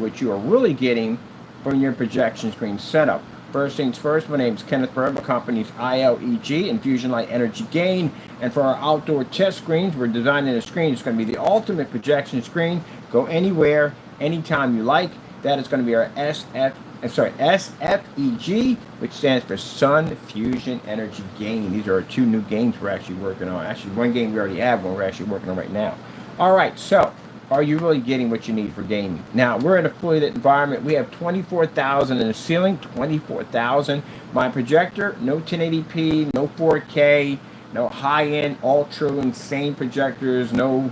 what you are really getting from your projection screen setup. First things first, my name is Kenneth Bird. My company's ILEG, Infusion Light Energy Gain. And for our outdoor test screens, we're designing a screen. It's going to be the ultimate projection screen. Go anywhere, anytime you like. That is going to be our SFEG, which stands for Sun Fusion Energy Gain. These are our two new games we're actually working on. Actually, one game we already have, one we're actually working on right now. All right, so are you really getting what you need for gaming? Now, we're in a fully lit environment. We have 24,000 in the ceiling, 24,000. My projector, no 1080p, no 4K, no high-end, ultra insane projectors, no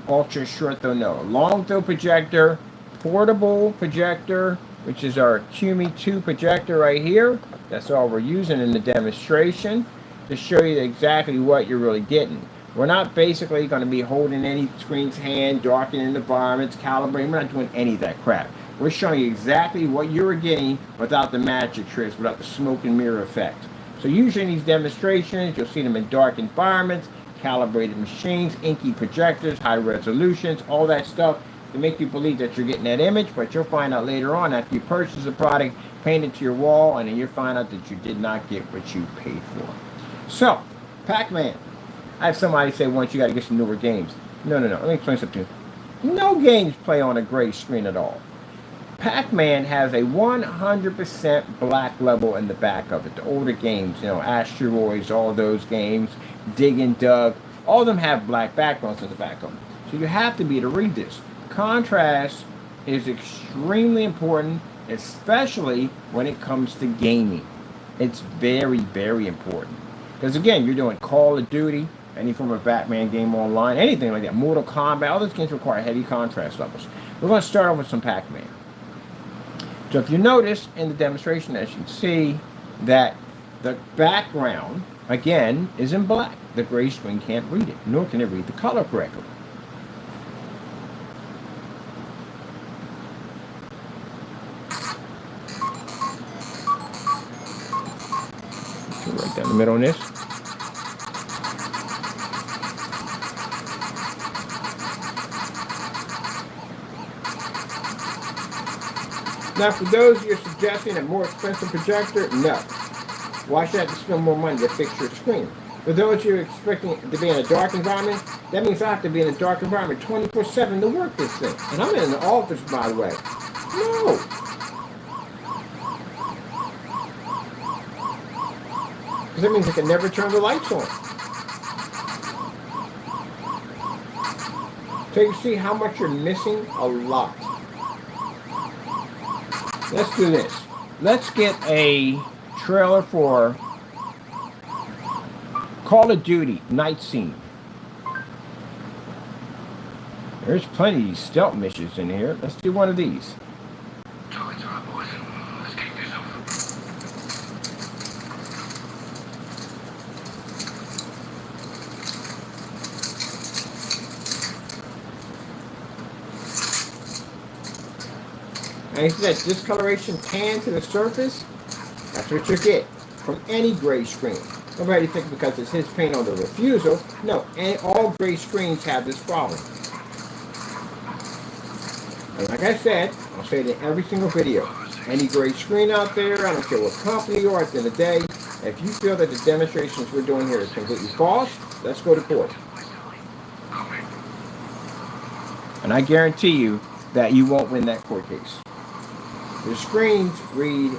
ultra short throw, no. Long throw projector, portable projector, which is our QME 2 projector right here. That's all we're using in the demonstration to show you exactly what you're really getting. We're not basically going to be holding any screen's hand, darkening environments, calibrating. We're not doing any of that crap. We're showing you exactly what you were getting without the magic tricks, without the smoke and mirror effect. So usually in these demonstrations, you'll see them in dark environments, calibrated machines, inky projectors, high resolutions, all that stuff to make you believe that you're getting that image, but you'll find out later on after you purchase the product, paint it to your wall, and then you'll find out that you did not get what you paid for. So, Pac-Man. I had somebody say once, you got to get some newer games. No. Let me explain something. No games play on a gray screen at all. Pac-Man has a 100% black level in the back of it. The older games, Asteroids, all those games, Dig and Dug, all of them have black backgrounds in the back of them. So you have to be able to read this. Contrast is extremely important, especially when it comes to gaming. It's very, very important. Because again, you're doing Call of Duty, any form of Batman game online, anything like that, Mortal Kombat, all those games require heavy contrast levels. We're going to start off with some Pac-Man. So if you notice in the demonstration, as you can see, that the background, again, is in black. The gray screen can't read it, nor can it read the color correctly. So right down the middle on this. Now, for those you're suggesting a more expensive projector, no. Why should I have to spend more money to fix your screen? For those you're expecting to be in a dark environment, that means I have to be in a dark environment 24/7 to work this thing. And I'm in the office, by the way. No. Because that means I can never turn the lights on. So you see how much you're missing? A lot. Let's do this. Let's get a trailer for Call of Duty Night Scene. There's plenty of these stealth missions in here. Let's do one of these. Targets are up, boys. Let's kick this off. And you see that discoloration tan to the surface? That's what you get from any gray screen. Nobody thinks because it's his paint on the refusal. No, all gray screens have this problem. And like I said, I'll say it in every single video. Any gray screen out there, I don't care what company you are, at the end of the day, if you feel that the demonstrations we're doing here is completely false, let's go to court. And I guarantee you that you won't win that court case. Your screens read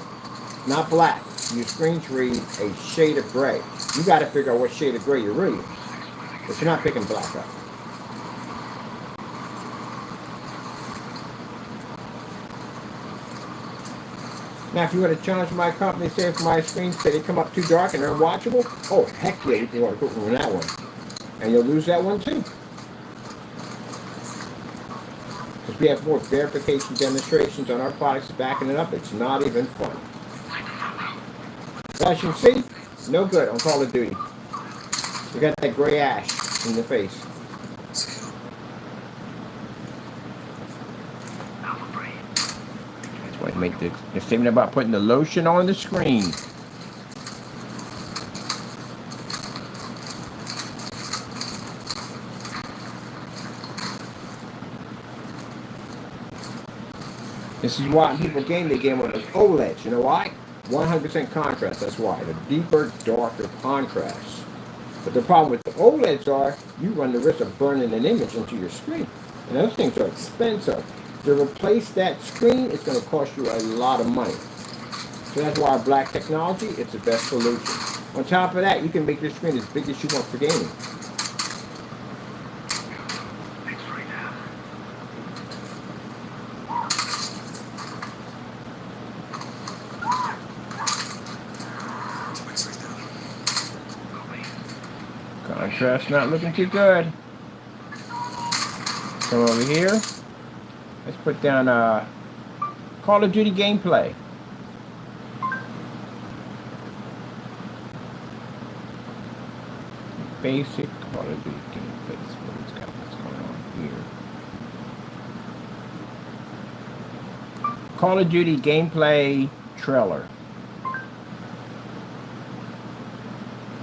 not black. Your screens read a shade of gray. You got to figure out what shade of gray you're reading. But you're not picking black up. Now, if you want to challenge my company, say if my screens say they come up too dark and they're unwatchable, oh, heck yeah, you can want to put on that one. And you'll lose that one too. Because we have more verification demonstrations on our products backing it up. It's not even fun. As you can see, no good on Call of Duty. You got that gray ash in the face. That's why I make the statement about putting the lotion on the screen. This is why people game, they game with those OLEDs. You know why? 100% contrast, that's why. The deeper, darker contrast. But the problem with the OLEDs are, you run the risk of burning an image into your screen. And those things are expensive. To replace that screen, it's going to cost you a lot of money. So that's why black technology, it's the best solution. On top of that, you can make your screen as big as you want for gaming. Contrast not looking too good. Come over here. Let's put down Call of Duty gameplay. Basic Call of Duty gameplay. Let's see what's going on here. Call of Duty gameplay trailer.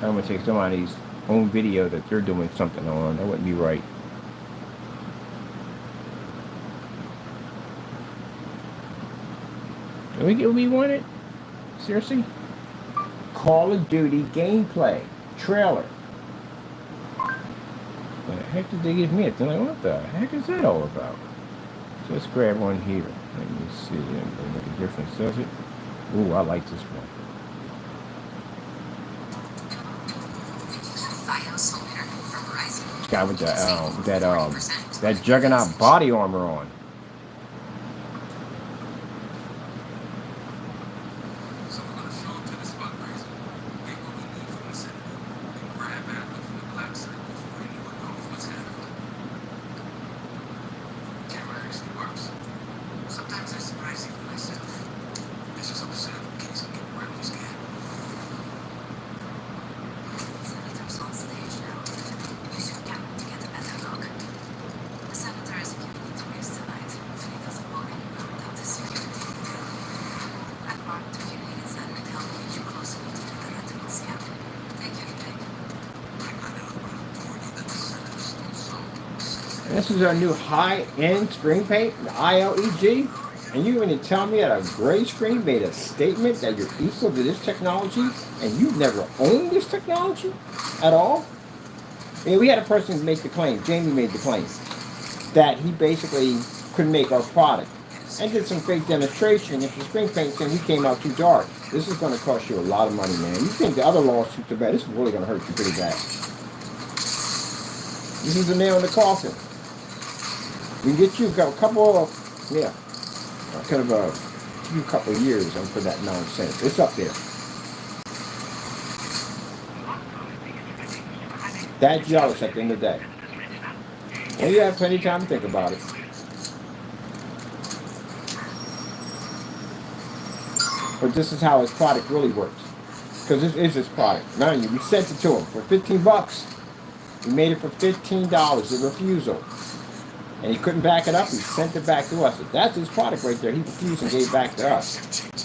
I'm gonna take somebody's own video that they're doing something on. That wouldn't be right. Can we get what we wanted? Seriously? Call of Duty gameplay trailer. What the heck did they give me? They're like, what the heck is that all about? So let's grab one here. Let me see. Doesn't make a difference, does it? Ooh, I like this one. Guy with that juggernaut body armor on. So we're gonna show up to this fundraiser, get what we need from the senator, and grab Adler from the black site before anyone knows what's happening. Camera actually works. Sometimes I surprise even myself. It's just upset in case I get really scared. Senator's on stage now. Use your camera to get a better look. The senator is giving interviews tonight. If he doesn't go anywhere without his security. I marked a few minutes and help get you closer to the retinal scan. Take your pick. And this is our new high-end screen paint, the ILEG. And you going to tell me that a gray screen made a statement that you're equal to this technology, and you've never owned this technology at all? I mean, we had a person make the claim, Jamie made the claim, that he basically could make our product and did some fake demonstration. If the screen paint thing, he came out too dark. This is going to cost you a lot of money, man. You think the other lawsuits are bad? This is really going to hurt you pretty bad. This is the nail in the coffin. We can get you a couple of, yeah, kind of a few couple of years for that nonsense. It's up there. That jealous at the end of the day. And you have plenty of time to think about it. But this is how his product really works. Because this is his product. Mind you, we sent it to him for $15. We made it for $15, a refusal. And he couldn't back it up, he sent it back to us. That's his product right there. He refused and gave it back to us.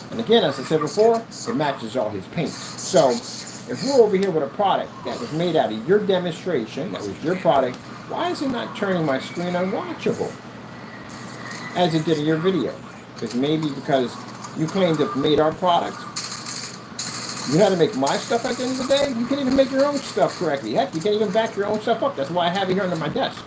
And again, as I said before, it matches all his paints. So, if we're over here with a product that was made out of your demonstration, that was your product, why is it not turning my screen unwatchable? As it did in your video. Because maybe because you claimed to have made our product. You know how to make my stuff at the end of the day? You can't even make your own stuff correctly. Heck, you can't even back your own stuff up. That's why I have it here under my desk.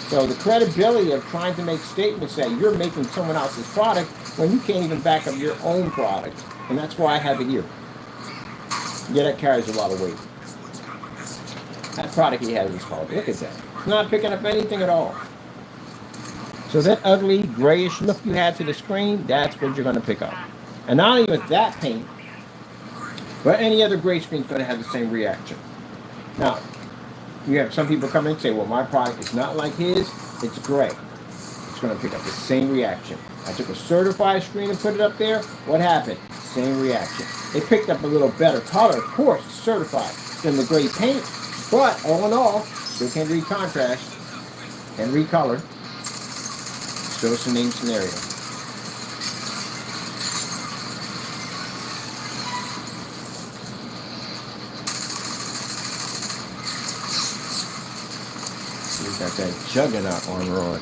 So the credibility of trying to make statements that you're making someone else's product when you can't even back up your own product. And that's why I have it here. Yeah, that carries a lot of weight. That product he has is called, look at that. It's not picking up anything at all. So that ugly grayish look you had to the screen, that's what you're going to pick up. And not only with that paint, but any other gray screen is going to have the same reaction. Now, you have some people come in and say, well, my product is not like his, it's gray. It's going to pick up the same reaction. I took a certified screen and put it up there. What happened? Same reaction. It picked up a little better color, of course, it's certified, than the gray paint. But all in all, still can read contrast and recolor. Still the same scenario. Got that juggernaut armor on.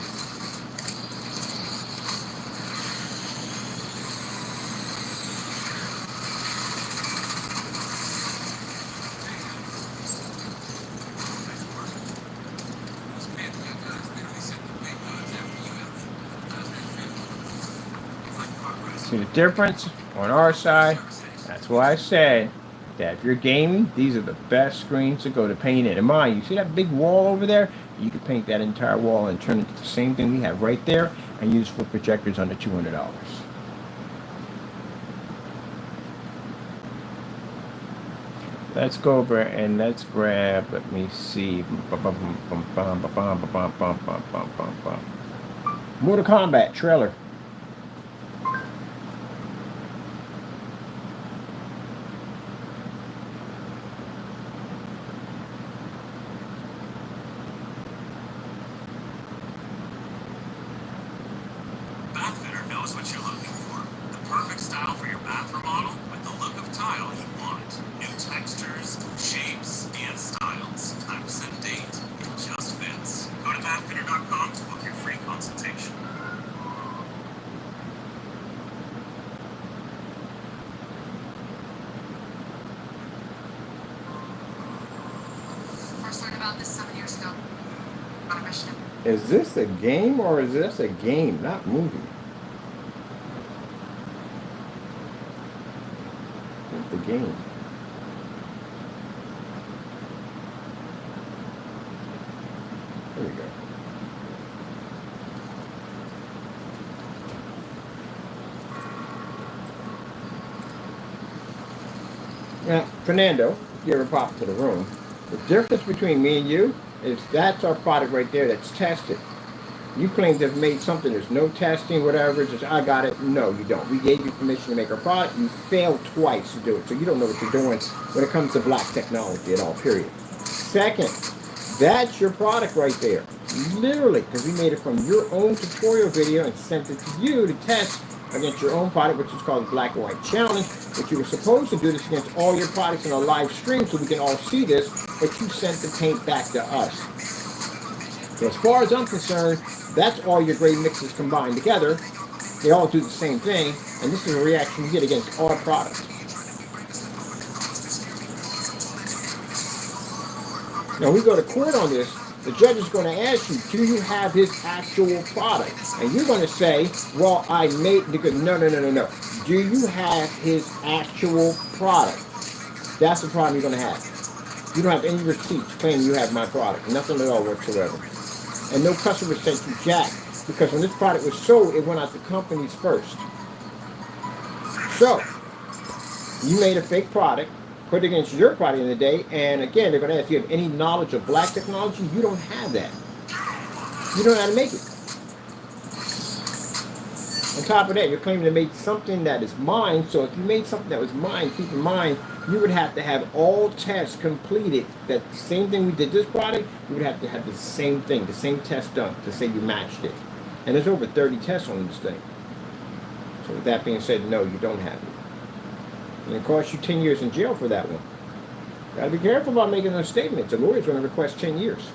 See the difference on our side? That's why I said that if you're gaming, these are the best screens to go to paint in. And mind, you see that big wall over there? You can paint that entire wall and turn it to the same thing we have right there and use for projectors under $200. Let's go over and let's grab, let me see. Mortal Kombat trailer. Bathfitter knows what you're looking for. The perfect style for your bath remodel with the look of tile you want. New textures, shapes, and styles. Time to set a date. It just fits. Go to bathfitter.com to book your free consultation. First learned about this 7 years ago. On a mission. Is this a game or is this a game, not movie? It's the game. There we go. Now, Fernando, you ever pop into the room? The difference between me and you is that's our product right there that's tested. You claim to have made something, there's no testing, whatever, just I got it. No, you don't. We gave you permission to make our product. You failed twice to do it. So you don't know what you're doing when it comes to black technology at all, period. Second, that's your product right there. Literally, because we made it from your own tutorial video and sent it to you to test against your own product, which is called the Black and White Challenge, which you were supposed to do this against all your products in a live stream so we can all see this, but you sent the paint back to us. So as far as I'm concerned, that's all your gray mixes combined together. They all do the same thing, and this is a reaction you get against our products. Now we go to court on this, the judge is going to ask you, do you have his actual product? And you're going to say, well, I made, no. Do you have his actual product? That's the problem you're going to have. You don't have any receipts claiming you have my product. Nothing at all whatsoever. And no customer sent you jack. Because when this product was sold, it went out to companies first. So, you made a fake product, put it against your product in the day, and again, they're going to ask you, have any knowledge of black technology? You don't have that. You don't know how to make it. On top of that, you're claiming to make something that is mine, so if you made something that was mine, keep in mind, you would have to have all tests completed. That same thing we did this product, you would have to have the same thing, the same test done to say you matched it. And there's over 30 tests on this thing. So with that being said, no, you don't have it. And it costs you 10 years in jail for that one. You gotta be careful about making those statements. The lawyer's gonna request 10 years.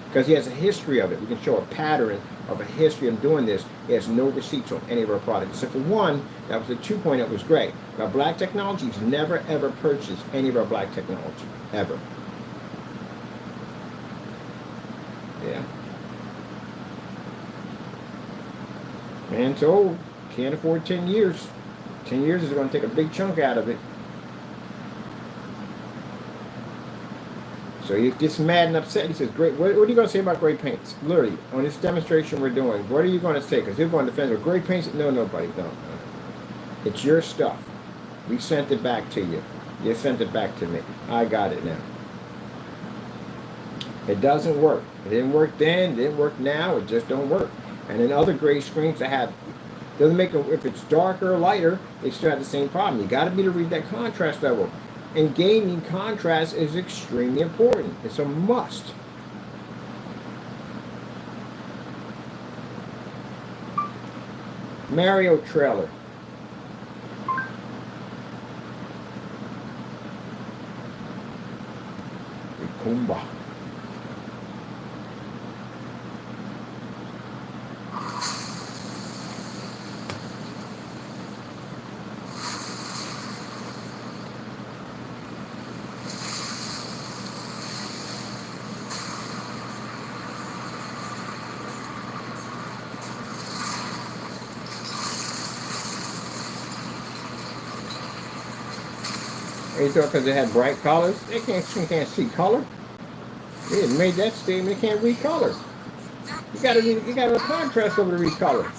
Because he has a history of it. We can show a pattern of a history of doing this. He has no receipts on any of our products. Except for one, that was the 2.0 that was great. Now, black technology, he's never ever purchased any of our black technology. Ever. Yeah. Man's old. Can't afford 10 years. 10 years is going to take a big chunk out of it. So he gets mad and upset. He says, "Great. What are you going to say about gray paints? Literally, on this demonstration we're doing, what are you going to say? Because they're going to defend with gray paints. No, nobody. No. It's your stuff. We sent it back to you. You sent it back to me. I got it now. It doesn't work. It didn't work then. It didn't work now. It just don't work. And in other gray screens that have, doesn't make them, if it's darker or lighter, they still have the same problem. You got to be able to read that contrast level. In gaming, contrast is extremely important. It's a must. Mario trailer. Kumba. They thought because it had bright colors, they can't see color. They had made that statement. They can't read color. You got a contrast over to read color.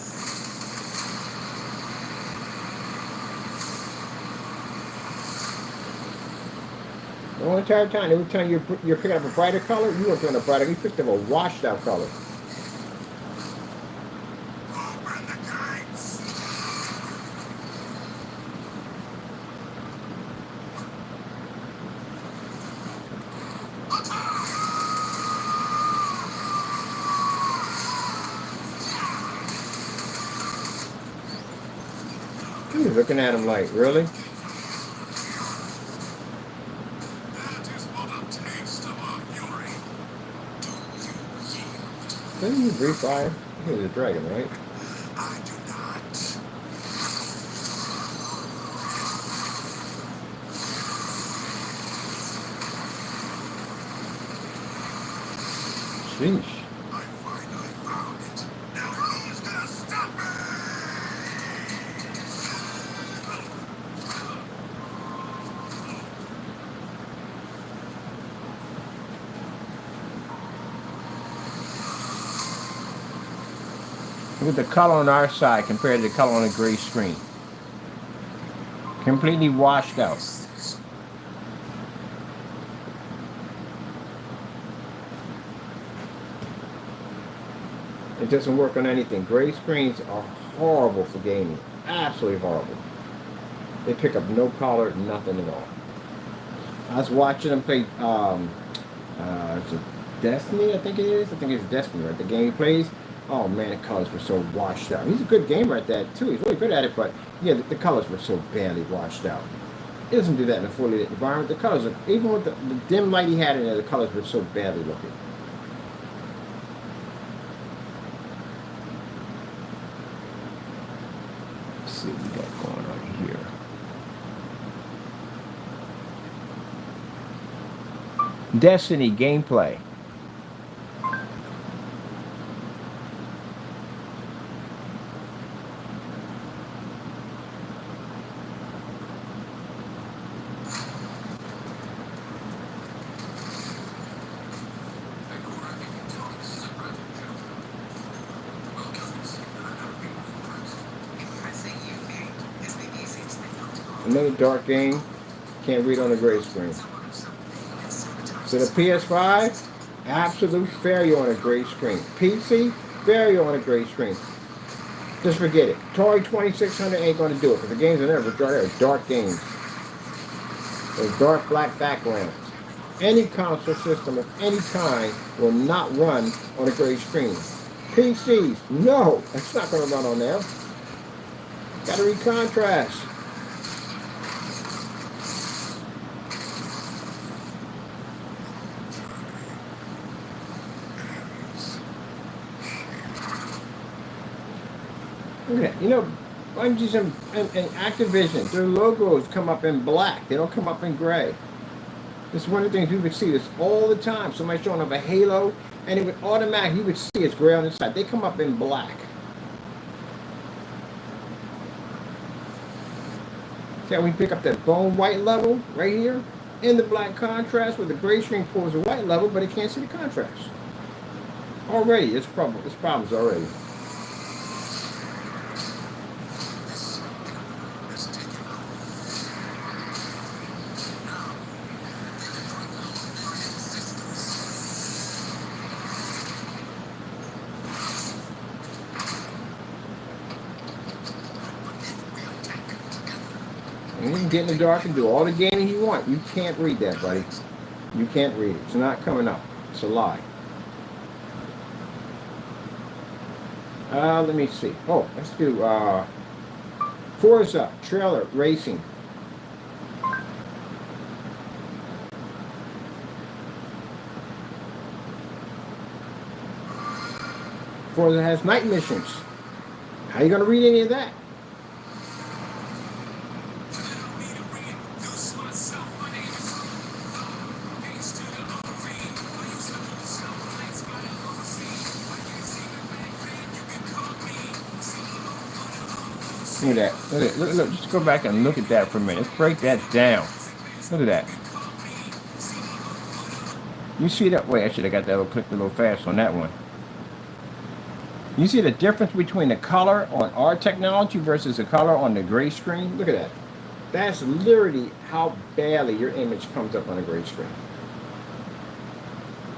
The whole entire time, every time you're picking up a brighter color, you weren't picking up a brighter. You picked up a washed out color. Open the gates. You're looking at him like, really? That is but a taste of our fury. Do you yield? Didn't you breathe fire? He was a dragon, right? I do not. Sheesh. I finally found it. Now who's gonna stop me? Look at the color on our side compared to the color on the gray screen. Completely washed out. It doesn't work on anything. Gray screens are horrible for gaming. Absolutely horrible. They pick up no color, nothing at all. I was watching them play it's a Destiny, I think it is. I think it's Destiny, right? The game he plays. Oh man, the colors were so washed out. He's a good gamer at that too. He's really good at it, but yeah, the colors were so badly washed out. He doesn't do that in a fully lit environment. The colors are, even with the dim light he had in there, the colors were so badly looking. Let's see what we got going on here. Destiny gameplay. Another dark game. Can't read on the gray screen. So the PS5, absolute failure on a gray screen. PC, failure on a gray screen. Just forget it. Atari 2600 ain't going to do it because the games are never dark. They're dark games. They're dark black backgrounds. Any console system of any kind will not run on a gray screen. PCs, no, it's not going to run on there. Got to read contrast. Look at that. You know, Bungie's and Activision, their logos come up in black. They don't come up in gray. This is one of the things we would see this all the time. Somebody showing up a Halo, and it would automatically, you would see it's gray on the side. They come up in black. See how we pick up that bone white level right here in the black contrast where the gray screen pulls the white level, but it can't see the contrast. Already, it's problems already. And you can get in the dark and do all the gaming you want. You can't read that, buddy. You can't read it. It's not coming up. It's a lie. Let me see. Oh, let's do Forza trailer racing. Forza has night missions. How are you going to read any of that? Look at that. Look, just go back and look at that for a minute. Let's break that down. Look at that. You see that? Wait, I should have got that little clicked a little fast on that one. You see the difference between the color on our technology versus the color on the gray screen? Look at that. That's literally how badly your image comes up on a gray screen.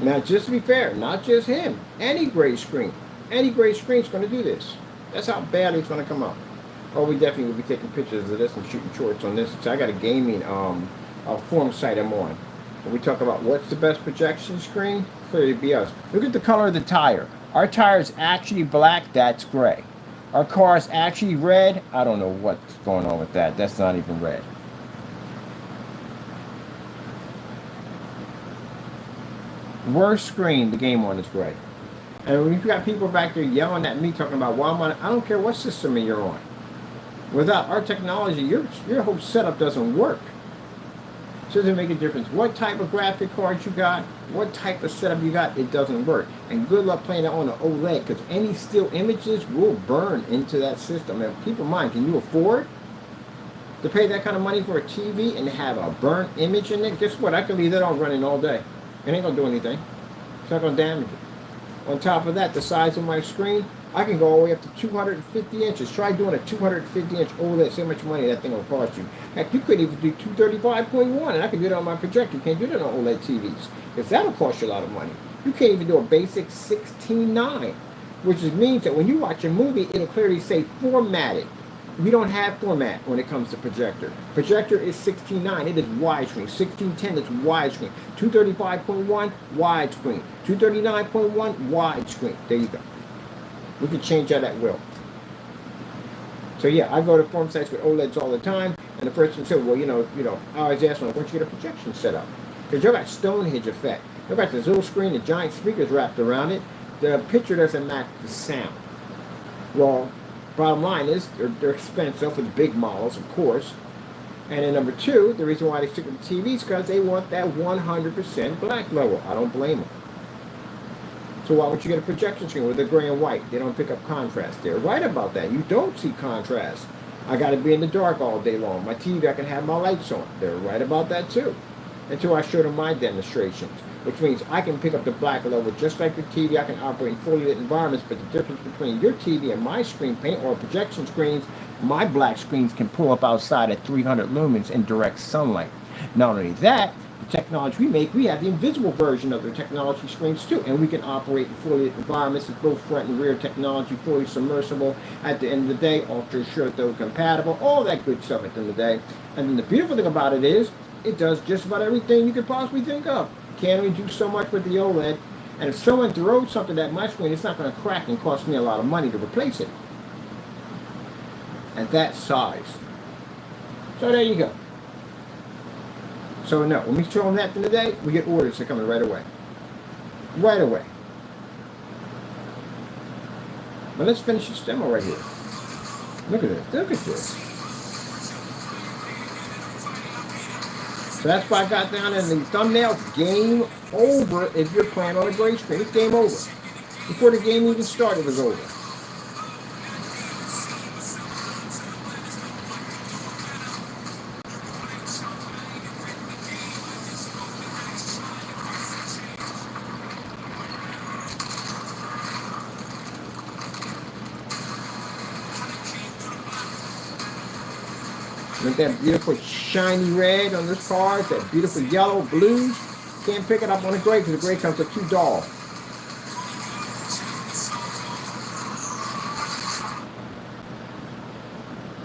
Now, just to be fair, not just him, any gray screen is going to do this. That's how badly it's going to come up. Oh, we definitely will be taking pictures of this and shooting shorts on this. So I got a gaming forum site I'm on. When we talk about what's the best projection screen, clearly be us. Look at the color of the tire. Our tire is actually black, that's gray. Our car is actually red. I don't know what's going on with that. That's not even red. Worst screen the game on is gray. And when you've got people back there yelling at me talking about, well, I don't care what system you're on. Without our technology, your whole setup doesn't work. So it doesn't make a difference what type of graphic card you got, what type of setup you got, it doesn't work. And good luck playing that on an OLED, because any still images will burn into that system. And keep in mind, can you afford to pay that kind of money for a TV and have a burnt image in it? Guess what? I can leave that on running all day. It ain't going to do anything. It's not going to damage it. On top of that, the size of my screen, I can go all the way up to 250 inches. Try doing a 250-inch OLED. See how much money that thing will cost you. Heck, you could even do 235.1, and I can do it on my projector. You can't do that on OLED TVs, because that'll cost you a lot of money. You can't even do a basic 16:9, which means that when you watch a movie, it'll clearly say formatted. We don't have format when it comes to projector. Projector is 16:9. It is widescreen. 16:10 is widescreen. 235.1 widescreen. 239.1 widescreen. There you go. We can change that at will. So yeah, I go to forum sites with OLEDs all the time, and the person said, well, I always ask them, why don't you get a projection set up? Because you've got Stonehenge effect. You've got this little screen, the giant speakers wrapped around it. The picture doesn't match the sound. Well, bottom line is, they're expensive for the big models, of course. And then number two, the reason why they stick with the TVs is because they want that 100% black level. I don't blame them. So why would you get a projection screen with the gray and white? They don't pick up contrast. They're right about that. You don't see contrast. I got to be in the dark all day long. My TV, I can have my lights on. They're right about that too. Until I show them my demonstrations, which means I can pick up the black level just like your TV. I can operate in fully lit environments, but the difference between your TV and my screen paint or projection screens, my black screens can pull up outside at 300 lumens in direct sunlight. Not only that, the technology we make, we have the invisible version of the technology screens too, and we can operate in fully lit environments. It's both front and rear technology, fully submersible. At the end of the day, ultra short though compatible, all that good stuff at the end of the day. And then the beautiful thing about it is, it does just about everything you could possibly think of. Can't only do so much with the OLED, and if someone throws something at my screen, it's not going to crack and cost me a lot of money to replace it at that size. So there you go. So no, when we show them that today, we get orders that are coming right away. Right away. But let's finish this demo right here. Look at this. Look at this. So that's why I got down in the thumbnail, game over if you're playing on a gray screen. It's game over. Before the game even started, it was over. With that beautiful shiny red on this card, that beautiful yellow, blues. Can't pick it up on the gray because the gray comes up too dull.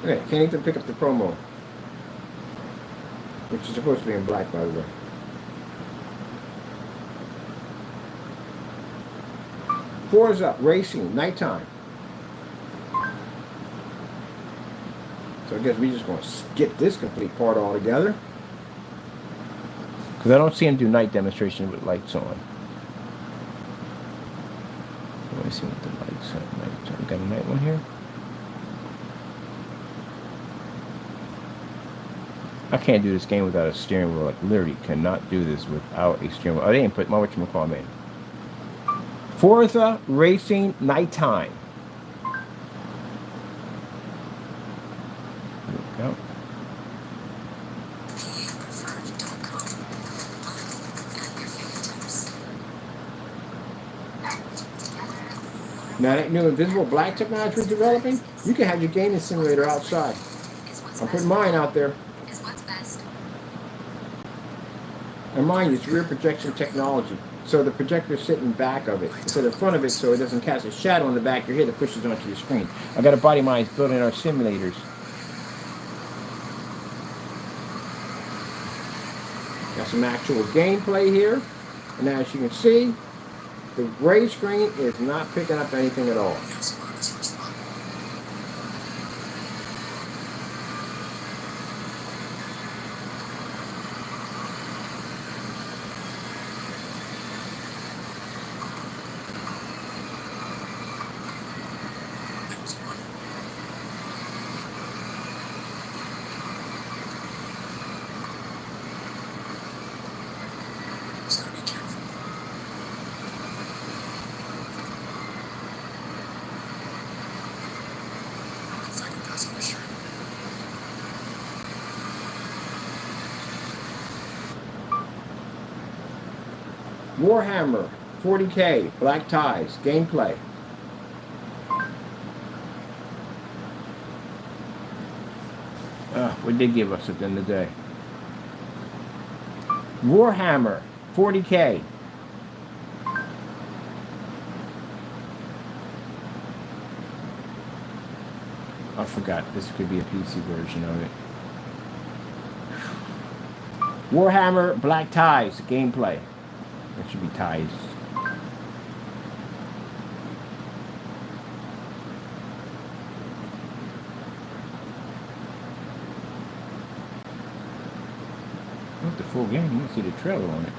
Okay, can't even pick up the promo, which is supposed to be in black, by the way. Forza Racing, nighttime. So I guess we're just going to skip this complete part altogether, because I don't see him do night demonstration with lights on. Let me see what the lights are. We got a night one here. I can't do this game without a steering wheel. Like, literally cannot do this without a steering wheel. Oh, they didn't put my whatchamacallit in. Forza Racing Nighttime. There we go. Now that new invisible black technology we're developing, you can have your gaming simulator outside. Is what's I'm best. putting mine out there. Is what's best. And mine is rear projection technology. So the projector's sitting back of it instead of front of it, so it doesn't cast a shadow on the back of your head that pushes onto your screen. I got a buddy of mine building our simulators. Got some actual gameplay here. And as you can see, the gray screen is not picking up anything at all. Yes, on this first one. There was one. Just gotta be careful. If I can pass on my shirt. Warhammer 40K, black ties, gameplay. What did they give us at the end of the day? Warhammer 40K. I forgot. This could be a PC version of it. Warhammer Black Ties gameplay. That should be ties. Not the full game. You can see the trailer on it.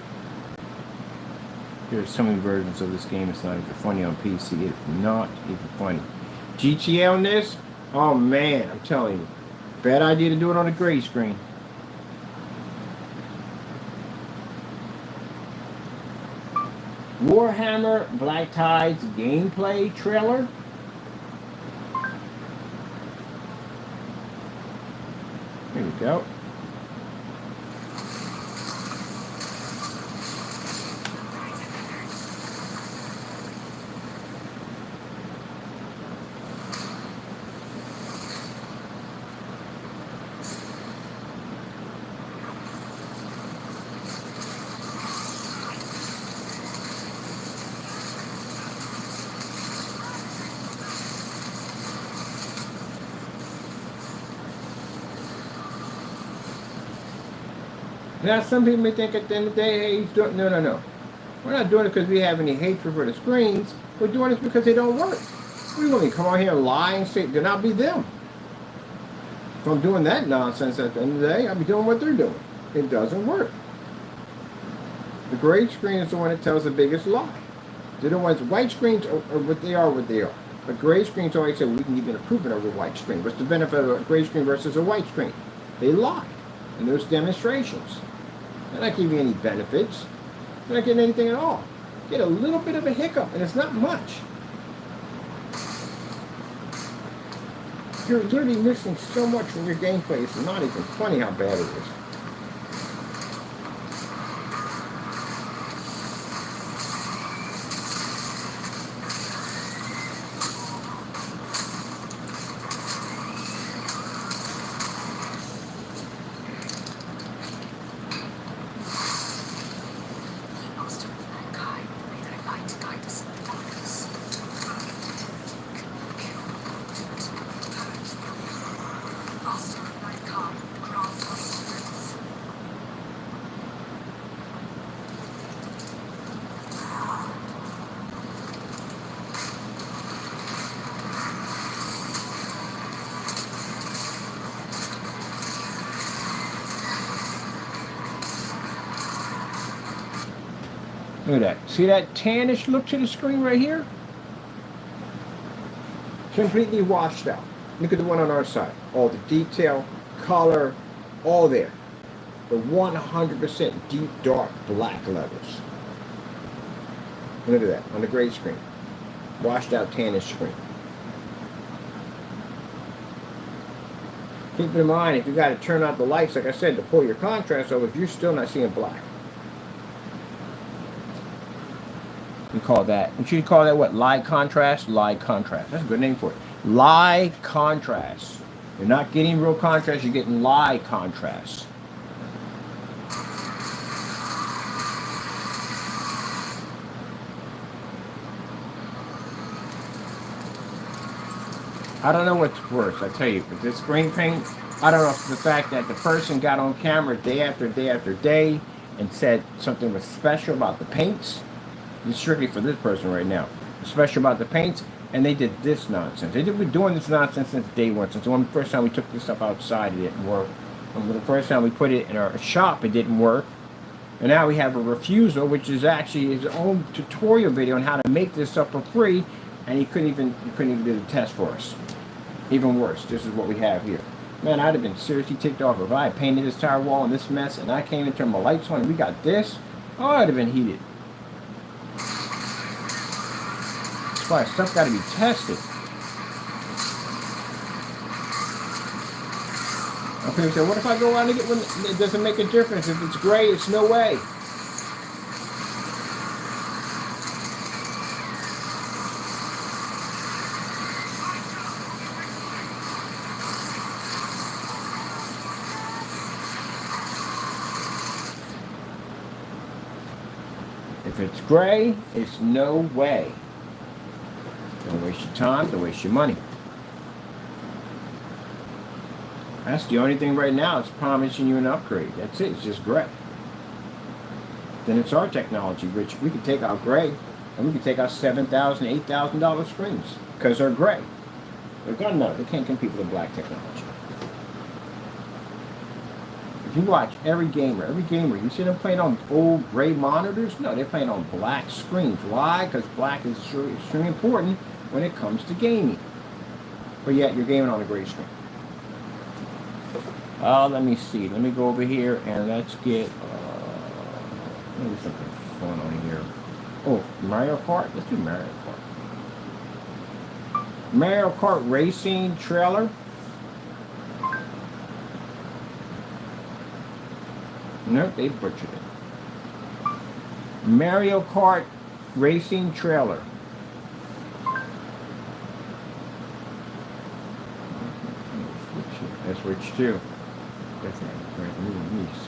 There's so many versions of this game. It's not even funny on PC. It's not even funny. GTA on this? Oh man, I'm telling you. Bad idea to do it on a gray screen. Warhammer Black Tides gameplay trailer. Here we go. Now, some people may think at the end of the day, hey, he's doing... No. We're not doing it because we have any hatred for the screens. We're doing it because they don't work. What do you want me to come on here and lie and say, do not be them? If I'm doing that nonsense at the end of the day, I'll be doing what they're doing. It doesn't work. The gray screen is the one that tells the biggest lie. The other ones, white screens are what they are, But gray screens always say, well, we can give you an improvement over a white screen. What's the benefit of a gray screen versus a white screen? They lie in those demonstrations. They're not giving you any benefits. They're not getting anything at all. Get a little bit of a hiccup, and it's not much. You're literally missing so much from your gameplay. It's not even funny how bad it is. Look at that. See that tannish look to the screen right here? Completely washed out. Look at the one on our side. All the detail, color, all there. The 100% deep dark black levels. Look at that on the gray screen. Washed out tannish screen. Keep in mind, if you got to turn out the lights, like I said, to pull your contrast over, you're still not seeing black. We call that, we should call that what? Lie contrast? Lie contrast. That's a good name for it. Lie contrast. You're not getting real contrast, you're getting lie contrast. I don't know what's worse, I tell you, with this screen paint, I don't know if it's the fact that the person got on camera day after day after day and said something was special about the paints. This is strictly for this person right now. Special about the paints, and they did this nonsense. They've been doing this nonsense since day one. Since the first time we took this stuff outside, it didn't work. And the first time we put it in our shop, it didn't work. And now we have a refusal, which is actually his own tutorial video on how to make this stuff for free, and he couldn't even do the test for us. Even worse, this is what we have here. Man, I'd have been seriously ticked off if I had painted this entire wall in this mess, and I came and turned my lights on, and we got this. Oh, I'd have been heated. That's why stuff got to be tested. Okay, so what if I go around and get one? It doesn't make a difference. If it's gray, it's no way. If it's gray, it's no way. Don't waste your time, don't waste your money. That's the only thing right now it's promising you an upgrade. That's it, it's just gray. Then it's our technology, which we could take out gray, and we could take out $7,000, $8,000 screens, because they're gray. They're gunmetal, they can't compete with the black technology. If you watch every gamer, you see them playing on old gray monitors? No, they're playing on black screens. Why? Because black is extremely important when it comes to gaming. But yet, you're gaming on a gray screen. Let me see. Let me go over here and let's get maybe something fun on here. Oh, Mario Kart? Let's do Mario Kart. Mario Kart Racing trailer. Nope, they butchered it. Mario Kart Racing trailer. That's switch too. That's not right. Moving these.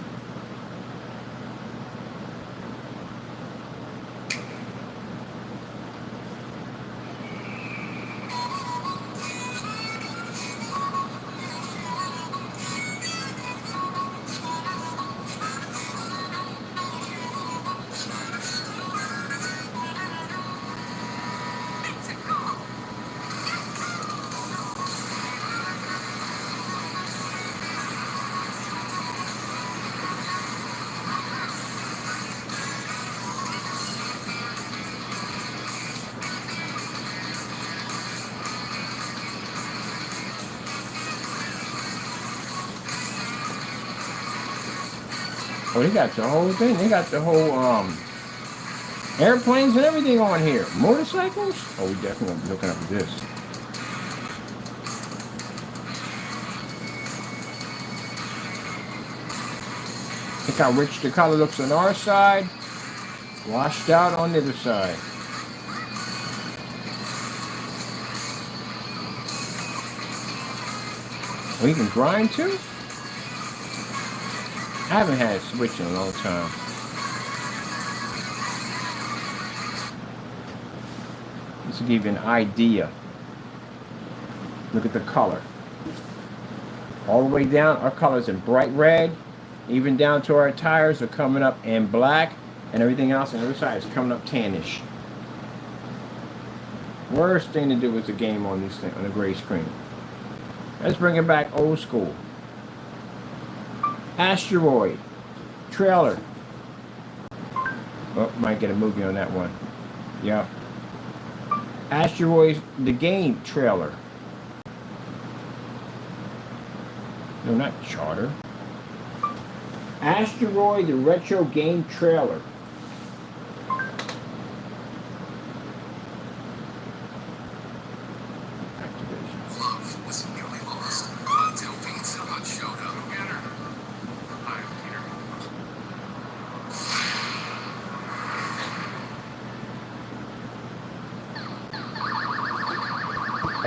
Oh, they got the whole thing. They got the whole airplanes and everything on here. Motorcycles? Oh, we definitely won't be hooking up with this. Look how rich the color looks on our side. Washed out on the other side. Oh, you can grind too? I haven't had a Switch in a long time. This will give you an idea. Look at the color. All the way down, our color's in bright red. Even down to our tires are coming up in black. And everything else on the other side is coming up tannish. Worst thing to do is a game on this thing, on a gray screen. Let's bring it back old school. Asteroid trailer. Oh, might get a movie on that one. Yep. Asteroid the game trailer. No, not Charter. Asteroid the retro game trailer. Love was nearly lost until Pete Silva showed up. Go get her. Hi, Peter.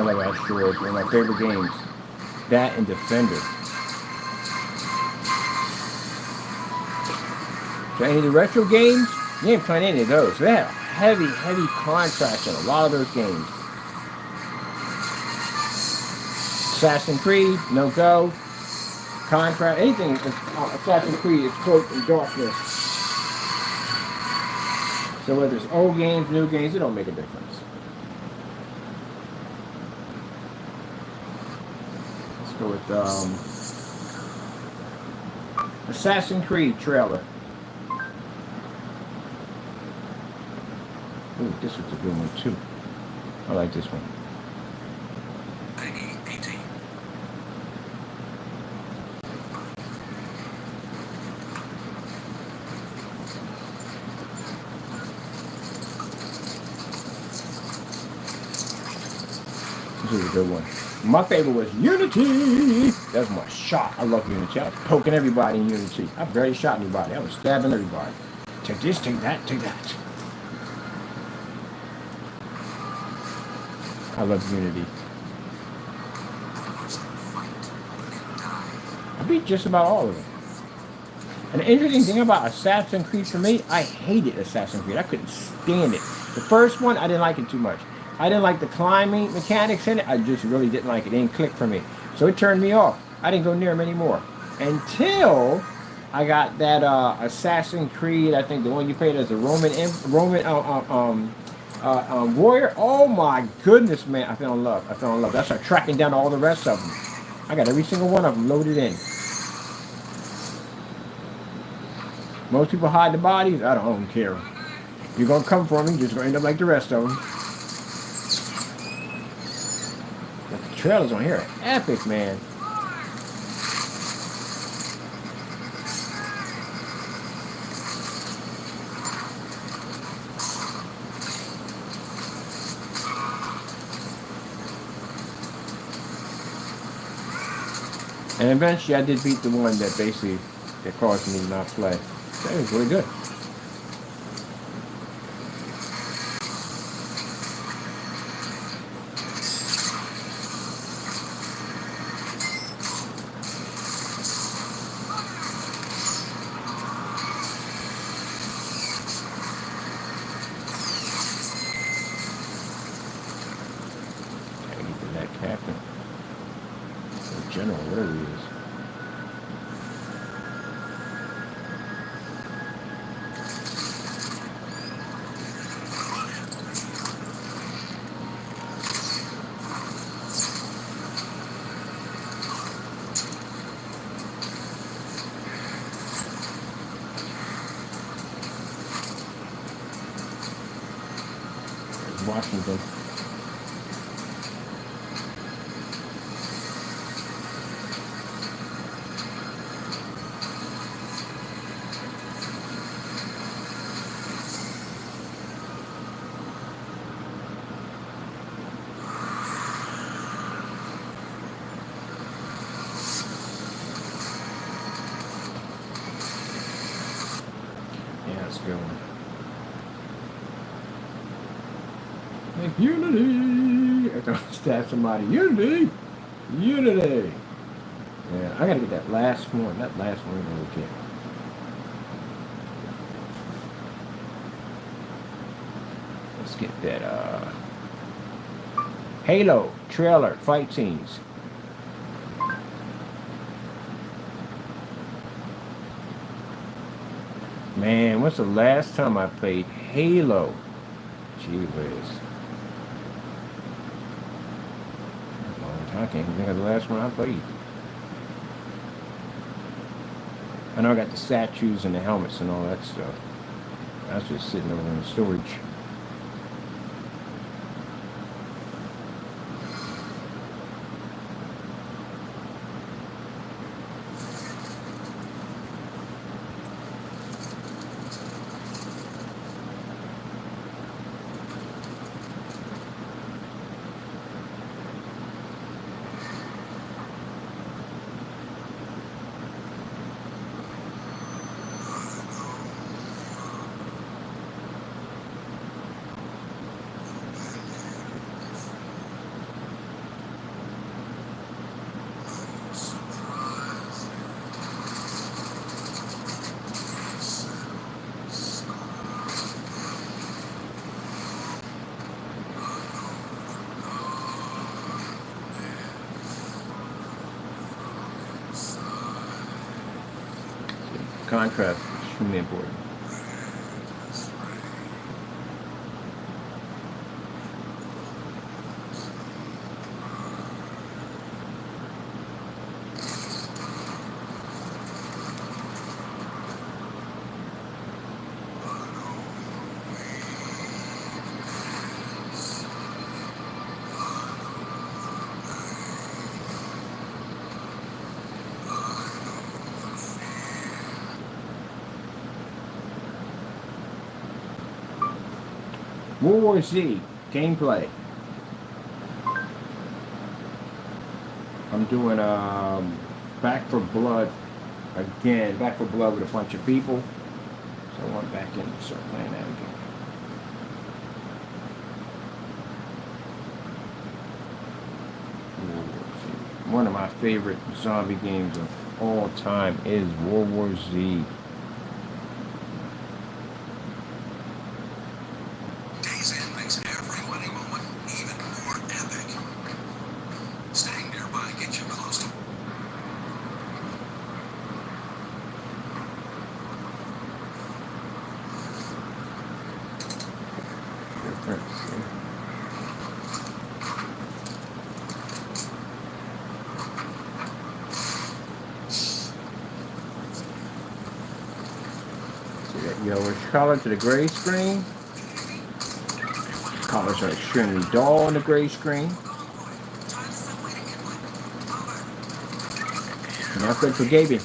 like Asteroids, one of my favorite games. That and Defender. So any of the retro games, you ain't playing any of those. They have heavy, heavy contrast in a lot of those games. Assassin's Creed, no go. Contrast, anything. Assassin's Creed is cloaked in darkness. So whether it's old games, new games, it don't make a difference. Let's go with Assassin's Creed trailer. Ooh, this is a good one too. I like this one. Peggy 18. This is a good one. My favorite was Unity. That's my shot. I love Unity. I was poking everybody in Unity. I barely shot anybody. I was stabbing everybody. Take this, take that, take that. I love Unity. I beat just about all of them. And the interesting thing about Assassin's Creed for me, I hated Assassin's Creed. I couldn't stand it. The first one, I didn't like it too much. I didn't like the climbing mechanics in it. I just really didn't like it. It didn't click for me. So it turned me off. I didn't go near them anymore. Until I got that Assassin's Creed, I think the one you played as a Roman warrior. Oh my goodness, man. I fell in love. I fell in love. I started tracking down all the rest of them. I got every single one of them loaded in. Most people hide the bodies. I don't care. You're going to come for me. You're just going to end up like the rest of them. But the trailers on here are epic, man. And eventually I did beat the one that basically that caused me to not play. That was really good. I need to that captain. Or general, whatever he is. Washington. Yeah, that's a good one. Like Unity! I don't stab somebody. Unity! Unity! Yeah, I gotta get that last one. That last one is really good. Let's get that Halo trailer fight scenes. Man, when's the last time I played Halo? Gee whiz. I can't even think of the last one I played. I know I got the statues and the helmets and all that stuff. That's just sitting over in the storage. contrast is extremely important. World War Z gameplay. I'm doing Back for Blood again. Back for Blood with a bunch of people. So I went back in and start playing that again. World War Z. One of my favorite zombie games of all time is World War Z. Yellowish color to the gray screen. Colors are extremely dull on the gray screen. Not good for gaming.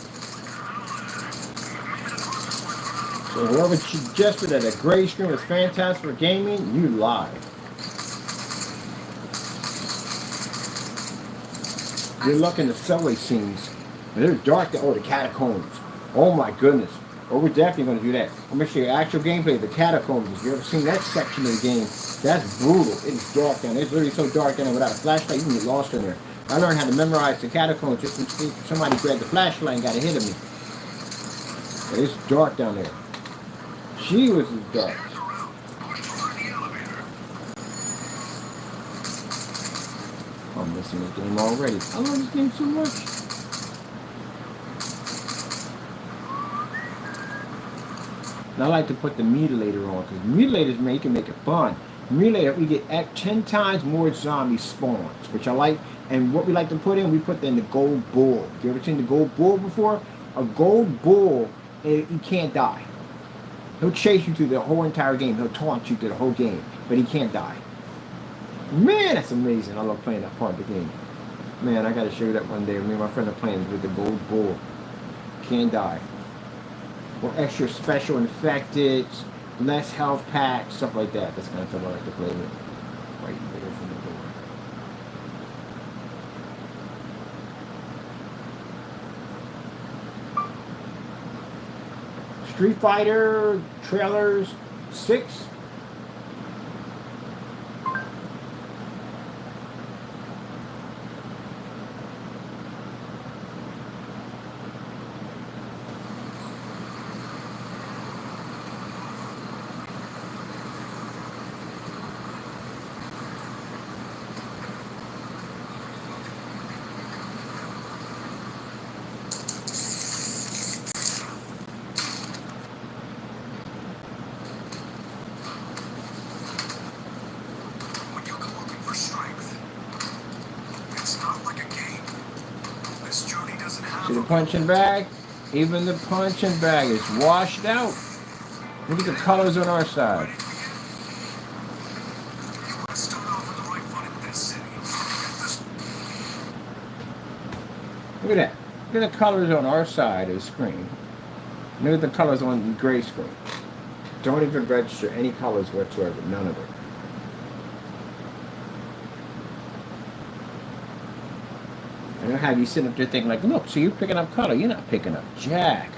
So whoever suggested that a gray screen was fantastic for gaming, you lied. You're looking at the subway scenes. They're dark. Oh, the catacombs. Oh my goodness. Oh, we're definitely going to do that. I'm going to show you actual gameplay of the catacombs. If you've ever seen that section of the game, that's brutal. It is dark down there. It's literally so dark down there without a flashlight, you can get lost in there. I learned how to memorize the catacombs just in case somebody grabbed the flashlight and got a hit of me. But it's dark down there. She was dark. I'm missing the game already. I love this game so much. And I like to put the mutilator on because mutilators you can make it fun. Mutilator, we get 10 times more zombie spawns, which I like. And what we like to put in, we put in the gold bull. You ever seen the gold bull before? A gold bull, he can't die. He'll chase you through the whole entire game. He'll taunt you through the whole game, but he can't die. Man, that's amazing. I love playing that part of the game. Man, I got to show you that one day. Me and my friend are playing with the gold bull. Can't die. Or extra special infected, less health packs, stuff like that. That's kind of stuff I like to play with. Right there from the door. Street Fighter trailers 6. See the punching bag? Even the punching bag is washed out. Look at the colors on our side. Look at that. Look at the colors on our side of the screen. Look at the colors on the gray screen. Don't even register any colors whatsoever. None of it. And I'll have you sitting up there thinking like, look, so you're picking up color. You're not picking up jack.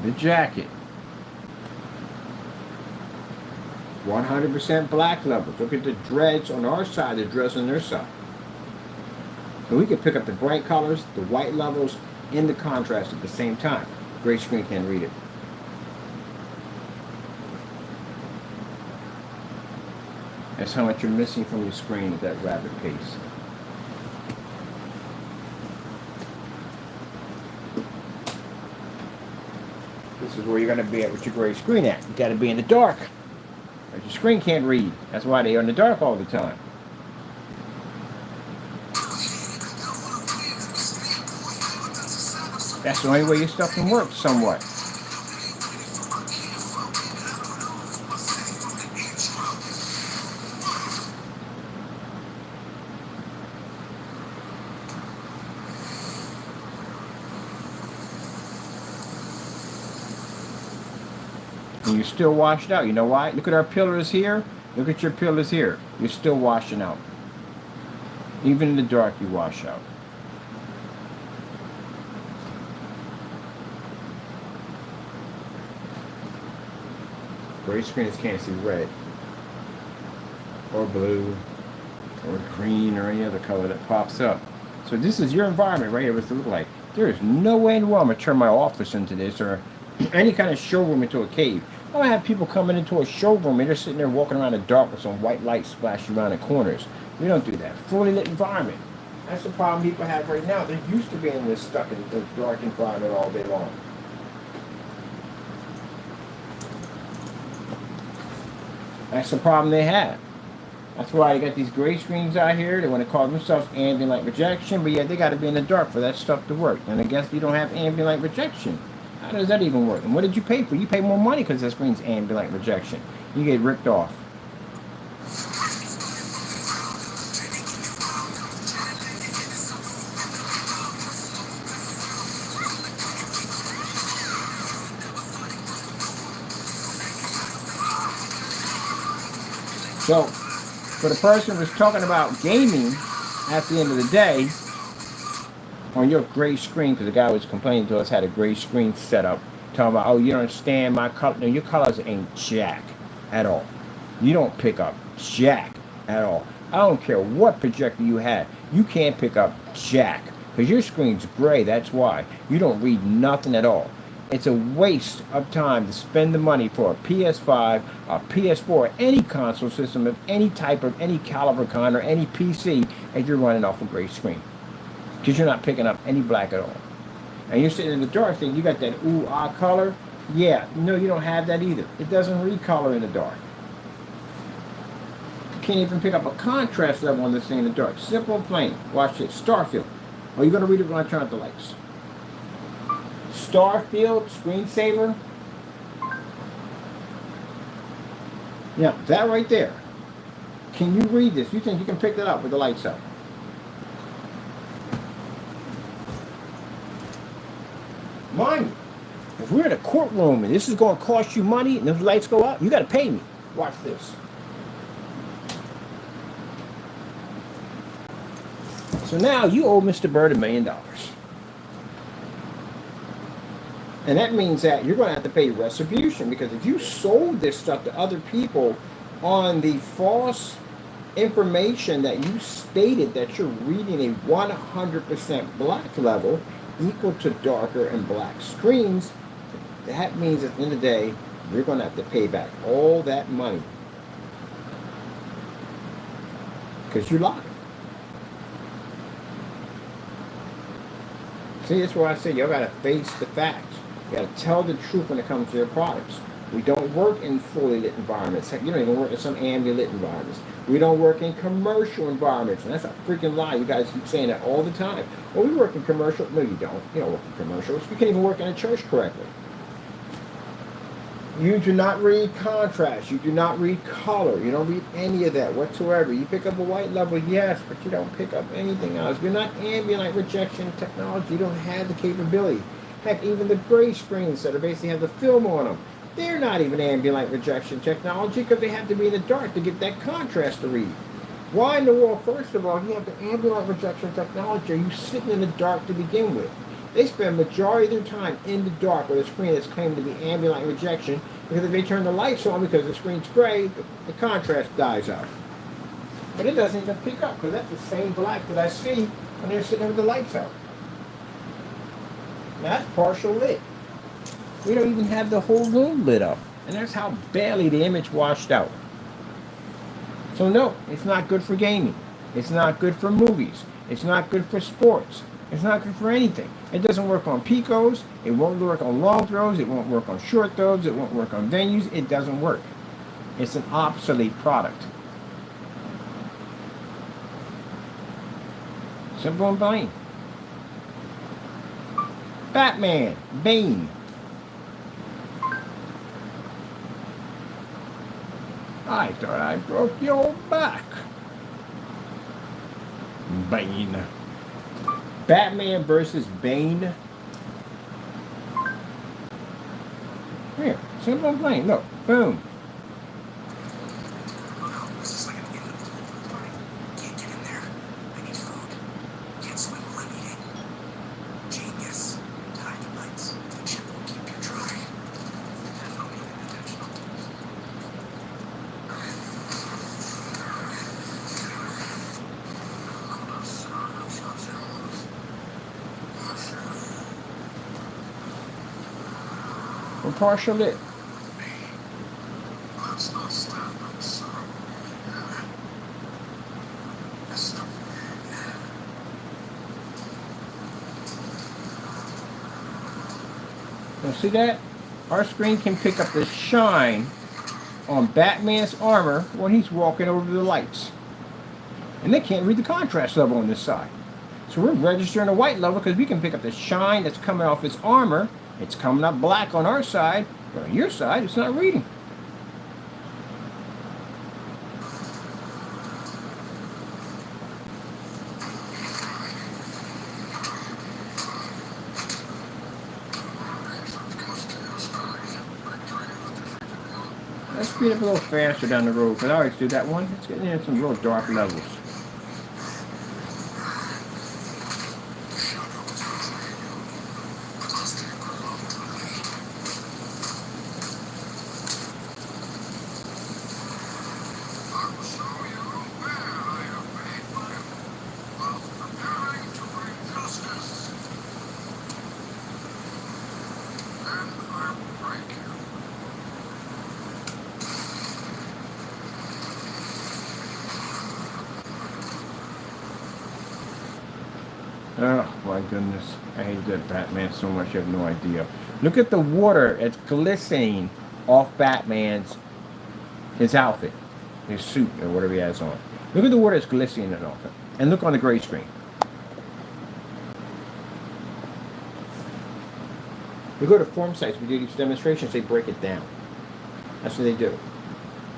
The jacket. 100% black levels. Look at the dreads on our side, the dreads on their side. And we can pick up the bright colors, the white levels, and the contrast at the same time. Gray screen can't read it. That's how much you're missing from your screen at that rapid pace. This is where you're going to be at with your gray screen at. You got to be in the dark. Or your screen can't read. That's why they're in the dark all the time. That's the only way your stuff can work somewhat. And you're still washed out. You know why? Look at our pillars here. Look at your pillars here. You're still washing out. Even in the dark, you wash out. Gray screens can't see red, or blue, or green, or any other color that pops up. So this is your environment right here. What's it look like? There is no way in the world I'm going to turn my office into this, or any kind of showroom into a cave. I don't have people coming into a showroom and they're sitting there walking around in the dark with some white light splashing around the corners. We don't do that. Fully lit environment. That's the problem people have right now. They're used to being this stuck in the dark environment all day long. That's the problem they have. That's why they got these gray screens out here. They want to call themselves ambient light rejection, but yet they got to be in the dark for that stuff to work. And I guess you don't have ambient light rejection. How does that even work? And what did you pay for? You pay more money because that screen's ambient light rejection. You get ripped off. So, for the person who's talking about gaming at the end of the day, on your gray screen, because the guy was complaining to us had a gray screen set up, talking about, oh, you don't understand my color. No, your colors ain't jack at all. You don't pick up jack at all. I don't care what projector you have. You can't pick up jack because your screen's gray. That's why. You don't read nothing at all. It's a waste of time to spend the money for a PS5, a PS4, any console system of any type, of any caliber kind, or any PC if you're running off a gray screen. Because you're not picking up any black at all. And you're sitting in the dark thinking you got that ooh-ah color. Yeah, no, you don't have that either. It doesn't read color in the dark. You can't even pick up a contrast level on this thing in the dark. Simple and plain. Watch this. Starfield. Are you going to read it when I turn out the lights? Starfield, screensaver. Yeah, that right there. Can you read this? You think you can pick that up with the lights up? Mind you, if we're in a courtroom and this is going to cost you money and those lights go out, you got to pay me. Watch this. So now you owe Mr. Bird $1 million. And that means that you're going to have to pay retribution, because if you sold this stuff to other people on the false information that you stated that you're reading a 100% black level equal to darker and black screens, that means at the end of the day, you're going to have to pay back all that money because you lied. See, that's why I say y'all got to face the facts. You got to tell the truth when it comes to your products. We don't work in fully lit environments. Heck, you don't even work in some ambient lit environments. We don't work in commercial environments. And that's a freaking lie. You guys keep saying that all the time. Well, we work in commercial. No, you don't. You don't work in commercials. You can't even work in a church correctly. You do not read contrast. You do not read color. You don't read any of that whatsoever. You pick up a white level, yes, but you don't pick up anything else. You're not ambient light rejection technology. You don't have the capability. Heck, even the gray screens that are basically have the film on them, they're not even ambient light rejection technology because they have to be in the dark to get that contrast to read. Why in the world, first of all, you have the ambient light rejection technology? Are you sitting in the dark to begin with? They spend majority of their time in the dark with a screen that's claimed to be ambient light rejection, because if they turn the lights on because the screen's gray, the contrast dies out. But it doesn't even pick up, because that's the same black that I see when they're sitting there with the lights out. Now that's partial lit. We don't even have the whole room lit up. And that's how badly the image washed out. So no, it's not good for gaming. It's not good for movies. It's not good for sports. It's not good for anything. It doesn't work on picos. It won't work on long throws. It won't work on short throws. It won't work on venues. It doesn't work. It's an obsolete product. Simple and plain. Batman, Bane. I thought I broke your back. Bane. Batman versus Bane. Here, simple and plain. Look, boom. Oh no, this is like an end of the pool party. Can't get in there. I need food. Can't swim while I'm eating. Genius. Tie the lights. The chip will keep you dry. Definitely unintentional. We're partial lit. Let's not stand on ceremony. Now see that? Our screen can pick up the shine on Batman's armor when he's walking over the lights. And they can't read the contrast level on this side. So we're registering a white level because we can pick up the shine that's coming off his armor. It's coming up black on our side, but on your side, it's not reading. Let's speed up a little faster down the road, because I always do that one. Let's get into some real dark levels. Oh my goodness, I hate that Batman so much you have no idea. Look at the water, it's glistening off Batman's, his outfit, his suit or whatever he has on. Look at the water that's glistening off it. And look on the gray screen. We go to form sites, we do these demonstrations, they break it down. That's what they do.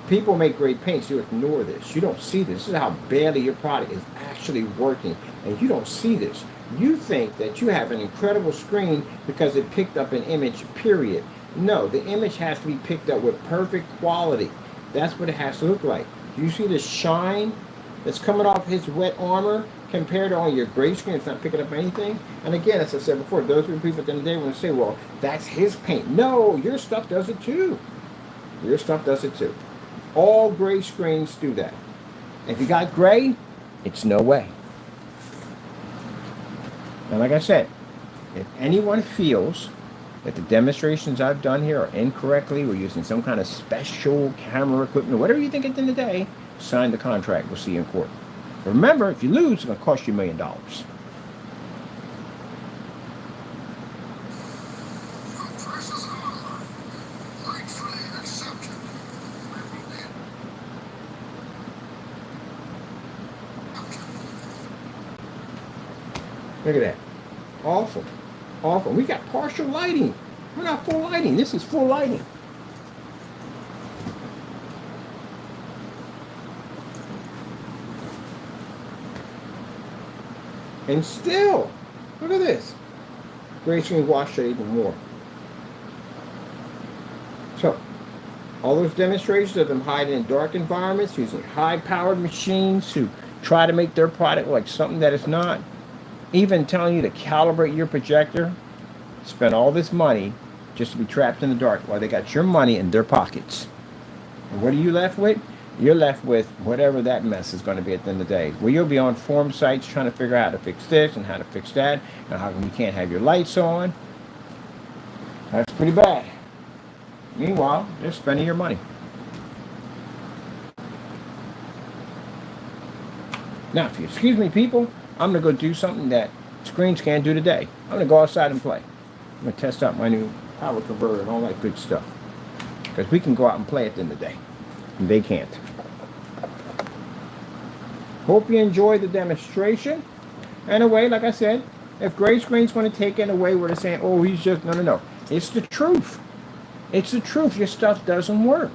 People make great paints, you ignore this. You don't see this. This is how badly your product is actually working. And you don't see this. You think that you have an incredible screen because it picked up an image, period. No, the image has to be picked up with perfect quality. That's what it has to look like. Do you see the shine that's coming off his wet armor compared to on your gray screen? It's not picking up anything. And again, as I said before, those people at the end of the day want to say, well, that's his paint. No, your stuff does it too. Your stuff does it too. All gray screens do that. If you got gray, it's no way. And like I said, if anyone feels that the demonstrations I've done here are incorrectly, we're using some kind of special camera equipment, whatever you think at the end of the day, sign the contract. We'll see you in court. But remember, if you lose, it's going to cost you $1 million. Look at that. Awful. Awful. We got partial lighting. We're not full lighting. This is full lighting. And still, look at this. Gray screen washed it even more. So, all those demonstrations of them hiding in dark environments, using high-powered machines to try to make their product like something that it's not, even telling you to calibrate your projector, spend all this money just to be trapped in the dark while they got your money in their pockets. And what are you left with? You're left with whatever that mess is going to be at the end of the day. Where you'll be on forum sites trying to figure out how to fix this and how to fix that, and how you can't have your lights on. That's pretty bad. Meanwhile, they're spending your money. Now, if you excuse me, people, I'm going to go do something that screens can't do today. I'm going to go outside and play. I'm going to test out my new power converter and all that good stuff. Because we can go out and play at the end of the day. And they can't. Hope you enjoyed the demonstration. Anyway, like I said, if gray screen's going to take it away where they're saying, oh, he's just, no. It's the truth. It's the truth. Your stuff doesn't work.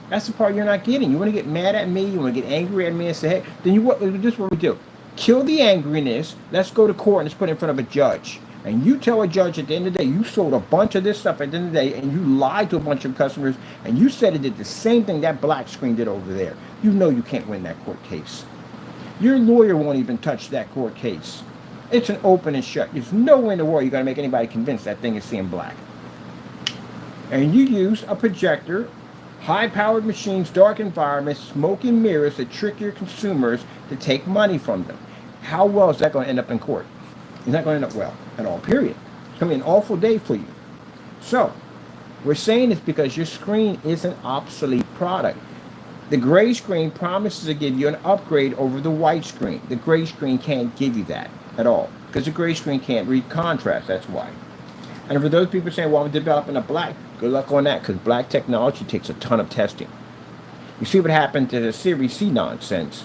That's the part you're not getting. You want to get mad at me, you want to get angry at me and say, hey, then this is what we do. Kill the angriness. Let's go to court and let's put it in front of a judge. And you tell a judge at the end of the day, you sold a bunch of this stuff at the end of the day, and you lied to a bunch of customers, and you said it did the same thing that black screen did over there. You know you can't win that court case. Your lawyer won't even touch that court case. It's an open and shut. There's no way in the world you're going to make anybody convinced that thing is seeing black. And you use a projector, high-powered machines, dark environments, smoke and mirrors to trick your consumers to take money from them. How well is that going to end up in court? It's not going to end up well at all, period. It's going to be an awful day for you. So, we're saying this because your screen is an obsolete product. The gray screen promises to give you an upgrade over the white screen. The gray screen can't give you that at all because the gray screen can't read contrast, that's why. And for those people saying, well, I'm developing a black, good luck on that because black technology takes a ton of testing. You see what happened to the Series C nonsense?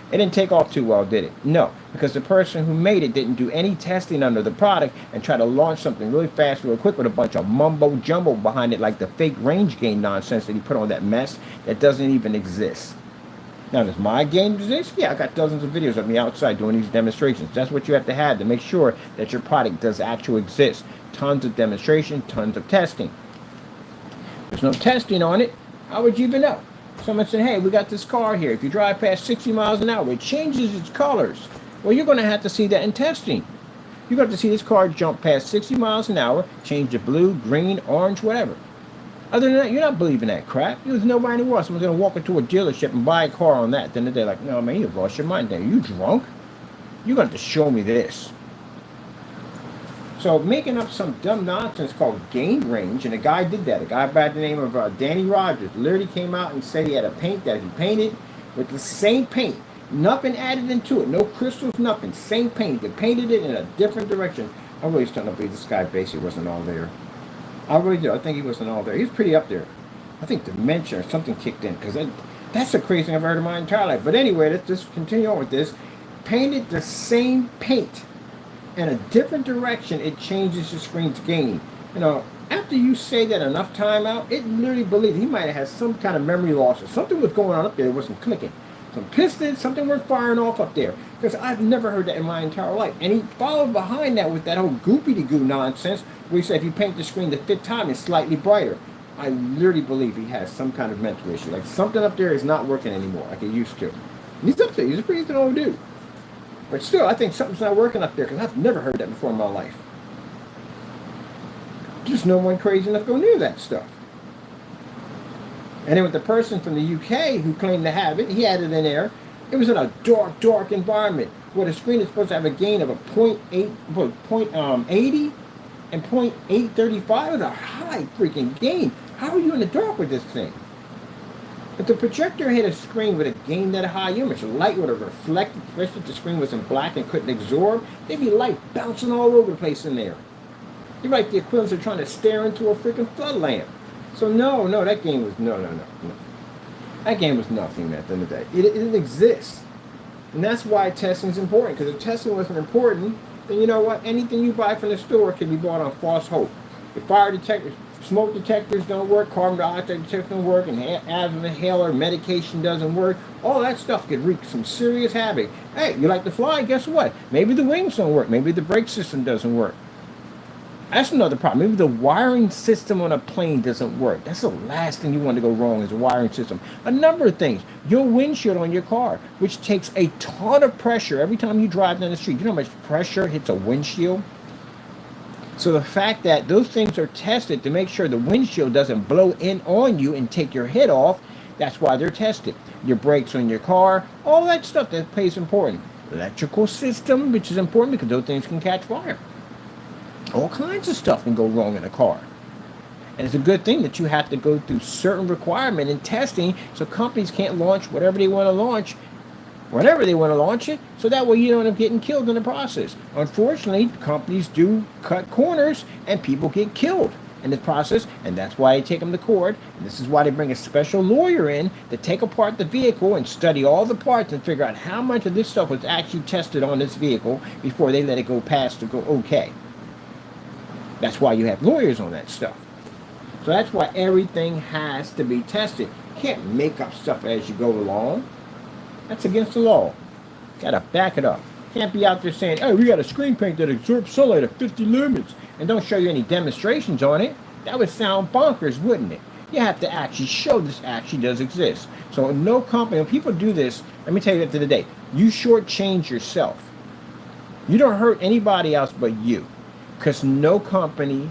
It didn't take off too well, did it? No, because the person who made it didn't do any testing under the product and try to launch something really fast, real quick with a bunch of mumbo jumbo behind it, like the fake range gain nonsense that he put on that mess that doesn't even exist. Now, does my game exist? Yeah, I got dozens of videos of me outside doing these demonstrations. That's what you have to make sure that your product does actually exist. Tons of demonstration, tons of testing. There's no testing on it. How would you even know? Someone said, hey, we got this car here. If you drive past 60 miles an hour, it changes its colors. Well, you're going to have to see that in testing. You're going to have to see this car jump past 60 miles an hour, change to blue, green, orange, whatever. Other than that, you're not believing that crap. There's nobody in the world. Someone's going to walk into a dealership and buy a car on that. Then they're like, no, man, you've lost your mind. Are you drunk? You're going to have to show me this. So making up some dumb nonsense called gain range, and a guy did that. A guy by the name of Danny Rogers literally came out and said he had a paint that he painted with the same paint. Nothing added into it. No crystals, nothing. Same paint. He painted it in a different direction. I'm really starting to believe this guy basically wasn't all there. I really do. I think he wasn't all there. He was pretty up there. I think dementia or something kicked in because that's the craziest thing I've heard in my entire life. But anyway, let's just continue on with this. Painted the same paint in a different direction, it changes the screen's gain. You know, after you say that enough time out, it literally believed he might have had some kind of memory loss or something was going on up there that wasn't clicking. Some pistons, something was firing off up there. Because I've never heard that in my entire life. And he followed behind that with that whole goopy-de-goo nonsense where he said if you paint the screen the fifth time, it's slightly brighter. I literally believe he has some kind of mental issue. Like something up there is not working anymore like it used to. And he's up there. He's a pretty decent old dude. But still, I think something's not working up there because I've never heard that before in my life. Just no one crazy enough to go near that stuff. And then with the person from the UK who claimed to have it, he had it in there. It was in a dark, dark environment where the screen is supposed to have a gain of a 0.80 and 0.835 is a high freaking gain. How are you in the dark with this thing? If the projector hit a screen with a gain that high image, light would have reflected, especially if the screen was in black and couldn't absorb, there'd be light bouncing all over the place in there. You're like the equivalent of trying to stare into a freaking flood lamp. So no, that game was, no. That game was nothing at the end of the day. It didn't exist. And that's why testing is important, because if testing wasn't important, then you know what? Anything you buy from the store can be bought on false hope. The fire detectors, smoke detectors don't work, carbon dioxide detectors don't work, and asthma inhaler medication doesn't work. All that stuff could wreak some serious havoc. Hey, you like to fly? Guess what? Maybe the wings don't work. Maybe the brake system doesn't work. That's another problem. Maybe the wiring system on a plane doesn't work. That's the last thing you want to go wrong is a wiring system. A number of things. Your windshield on your car, which takes a ton of pressure every time you drive down the street. You know how much pressure hits a windshield? So the fact that those things are tested to make sure the windshield doesn't blow in on you and take your head off, that's why they're tested. Your brakes on your car, all that stuff that plays important. Electrical system, which is important because those things can catch fire. All kinds of stuff can go wrong in a car. And it's a good thing that you have to go through certain requirement and testing so companies can't launch whatever they want to launch whenever they want to launch it, so that way you don't end up getting killed in the process. Unfortunately, companies do cut corners and people get killed in the process, and that's why they take them to court. And this is why they bring a special lawyer in to take apart the vehicle and study all the parts and figure out how much of this stuff was actually tested on this vehicle before they let it go past to go okay. That's why you have lawyers on that stuff. So that's why everything has to be tested. You can't make up stuff as you go along. That's against the law. Gotta back it up. Can't be out there saying, oh, we got a screen paint that absorbs sunlight at 50 lumens and don't show you any demonstrations on it. That would sound bonkers, wouldn't it? You have to actually show this actually does exist. So no company, when people do this, let me tell you at the end of the day, you shortchange yourself. You don't hurt anybody else but you. Because no company,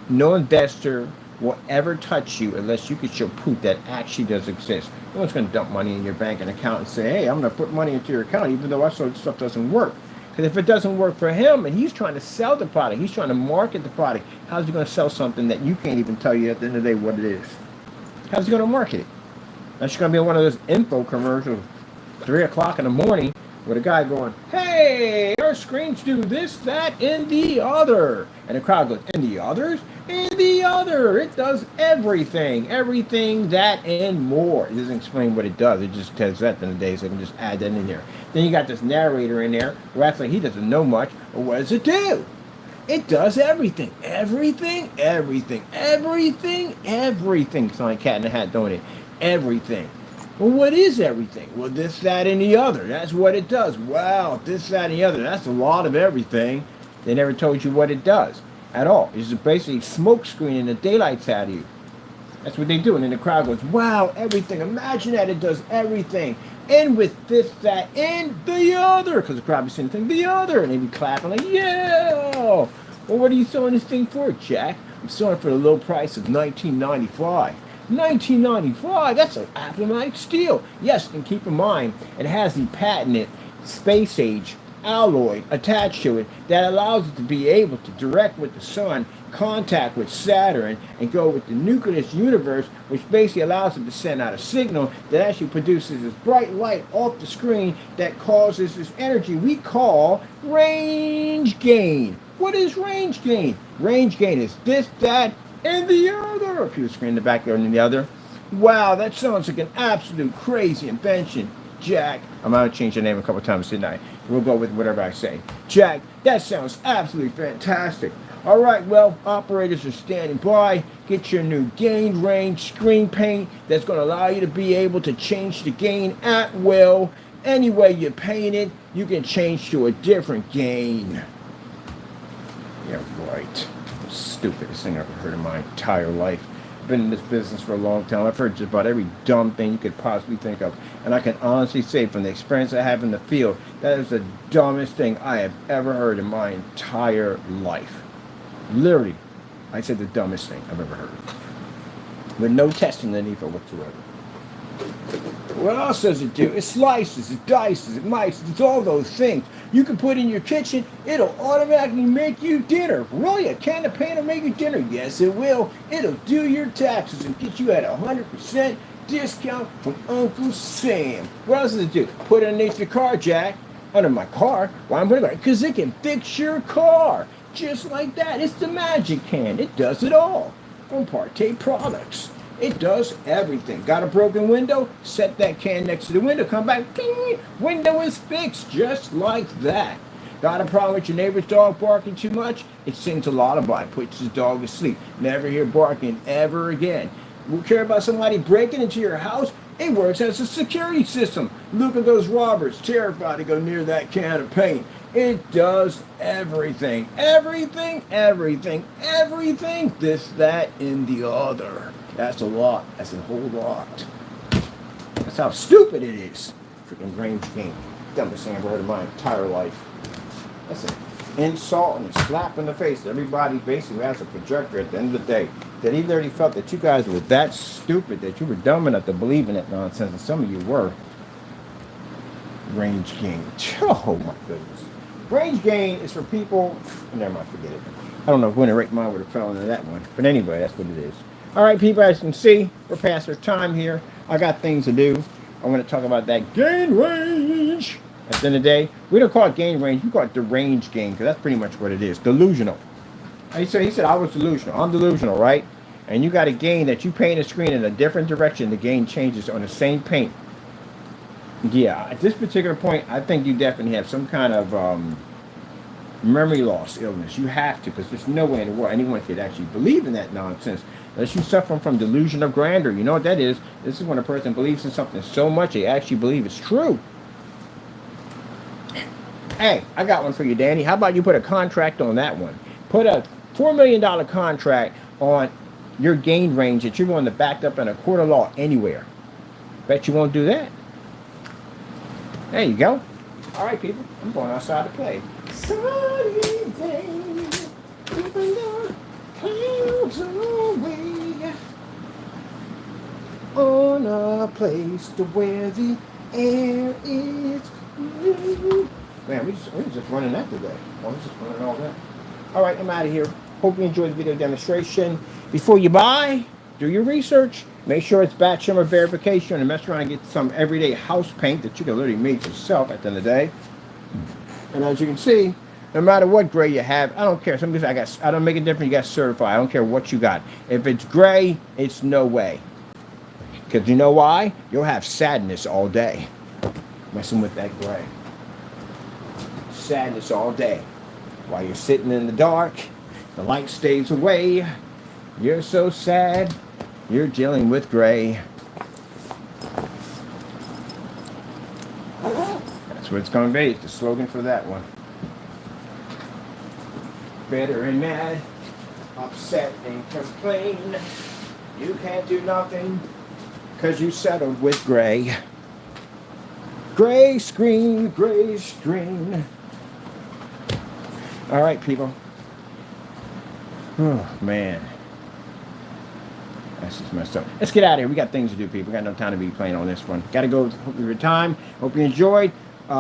no investor will ever touch you unless you can show proof that actually does exist. No one's going to dump money in your bank and account and say, hey, I'm going to put money into your account even though I saw stuff doesn't work. Because if it doesn't work for him and he's trying to sell the product, he's trying to market the product, how's he going to sell something that you can't even tell you at the end of the day what it is? How's he going to market it? That's going to be one of those info commercials, 3 o'clock in the morning, with a guy going, hey, our screens do this, that, and the other. And the crowd goes, and the others? And the other. It does everything. Everything, that, and more. It doesn't explain what it does. It just tells that in the day, so they can just add that in there. Then you got this narrator in there who acts like he doesn't know much. Well, what does it do? It does everything. Everything, everything, everything, everything. It's like Cat in the Hat, don't it? Everything. Well, what is everything? Well, this, that, and the other. That's what it does. Wow, this, that, and the other. That's a lot of everything. They never told you what it does at all. It's just basically smoke screening the daylights out of you. That's what they do. And then the crowd goes, wow, everything. Imagine that it does everything. And with this, that, and the other. Because the crowd be saying the other. And they be clapping like, yeah. Well, what are you selling this thing for, Jack? I'm selling it for the low price of $19.95. $19.95, that's an automatic steal. Yes, and keep in mind, it has the patented space age alloy attached to it that allows it to be able to direct with the sun, contact with Saturn, and go with the nucleus universe, which basically allows it to send out a signal that actually produces this bright light off the screen that causes this energy we call range gain. What is range gain? Range gain is this, that, and the other. People scream in the backyard and the other. Wow, that sounds like an absolute crazy invention, Jack. I'm going to change the name a couple times tonight. We'll go with whatever I say. Jack, that sounds absolutely fantastic. All right, well, operators are standing by. Get your new gain range screen paint that's going to allow you to be able to change the gain at will. Any way you paint it, you can change to a different gain. Yeah, right. Stupidest thing I've ever heard in my entire life. I've been in this business for a long time. I've heard just about every dumb thing you could possibly think of. And I can honestly say from the experience I have in the field, that is the dumbest thing I have ever heard in my entire life. Literally, I said the dumbest thing I've ever heard. With no testing underneath it whatsoever. What else does it do? It slices, it dices, it mices, it's all those things. You can put in your kitchen, it'll automatically make you dinner. Really? A can of paint will make you dinner? Yes, it will. It'll do your taxes and get you at 100% discount from Uncle Sam. What else does it do? Put it underneath your car, Jack. Under my car? Why I'm putting it? Because it can fix your car. Just like that. It's the magic can. It does it all. From Partey Products. It does everything. Got a broken window? Set that can next to the window. Come back. Ding, window is fixed. Just like that. Got a problem with your neighbor's dog barking too much? It sings a lullaby. Puts his dog to sleep. Never hear barking ever again. You care about somebody breaking into your house? It works as a security system. Look at those robbers. Terrified to go near that can of paint. It does everything. Everything, everything, everything. This, that, and the other. That's a lot. That's a whole lot. That's how stupid it is. Freaking range game. Dumbest thing I've ever heard in my entire life. That's an insult and a slap in the face. Everybody basically has a projector at the end of the day. That he already felt that you guys were that stupid, that you were dumb enough to believe in that nonsense, and some of you were. Range gain. Oh my goodness. Range gain is for people. Never mind, forget it. I don't know if when the right mind would have fell into that one. But anyway, that's what it is. All right, people, as you can see, we're past our time here. I got things to do. I want to talk about that gain range. At the end of the day, we don't call it gain range. We call it the range gain, because that's pretty much what it is. Delusional. He said I was delusional. I'm delusional, right? And you got a gain that you paint a screen in a different direction. The gain changes on the same paint. Yeah, at this particular point, I think you definitely have some kind of memory loss illness. You have to, because there's no way in the world anyone could actually believe in that nonsense unless you suffer from delusion of grandeur. You know what that is? This is when a person believes in something so much they actually believe it's true. Hey, I got one for you, Danny. How about you put a contract on that one? Put a $4 million contract on your gain range that you're going to back up in a court of law anywhere. Bet you won't do that. There you go. All right, people. I'm going outside to play. Sunny day, keeping the clouds away, on a place to where the air is blue. Man, we're just running that today. We're just running all that. All right, I'm out of here. Hope you enjoyed the video demonstration. Before you buy, do your research. Make sure it's batch number verification, and mess around and get some everyday house paint that you can literally make yourself at the end of the day. And as you can see, no matter what gray you have, I don't care. Some guys I don't make a difference. You got certified. I don't care what you got. If it's gray, it's no way. Because you know why? You'll have sadness all day messing with that gray. Sadness all day. While you're sitting in the dark, the light stays away. You're so sad. You're dealing with gray. That's what it's going to be. It's the slogan for that one. Bitter and mad, upset and complain. You can't do nothing because you settled with gray. Gray screen, gray screen. All right, people. Oh, man. That's just messed up. Let's get out of here. We got things to do, people. We got no time to be playing on this one. Got to go. Hope you had your time. Hope you enjoyed.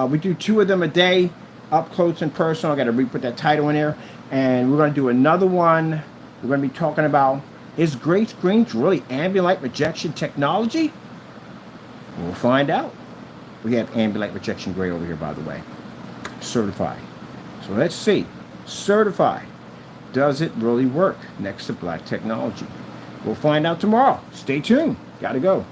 We do 2 of them a day, up close and personal. I got to re-put that title in there. And we're going to do another one. We're going to be talking about, is gray screens really ambient light rejection technology? We'll find out. We have ambient light rejection gray over here, by the way. Certified. So let's see. Certified. Does it really work next to black technology? We'll find out tomorrow. Stay tuned. Gotta go.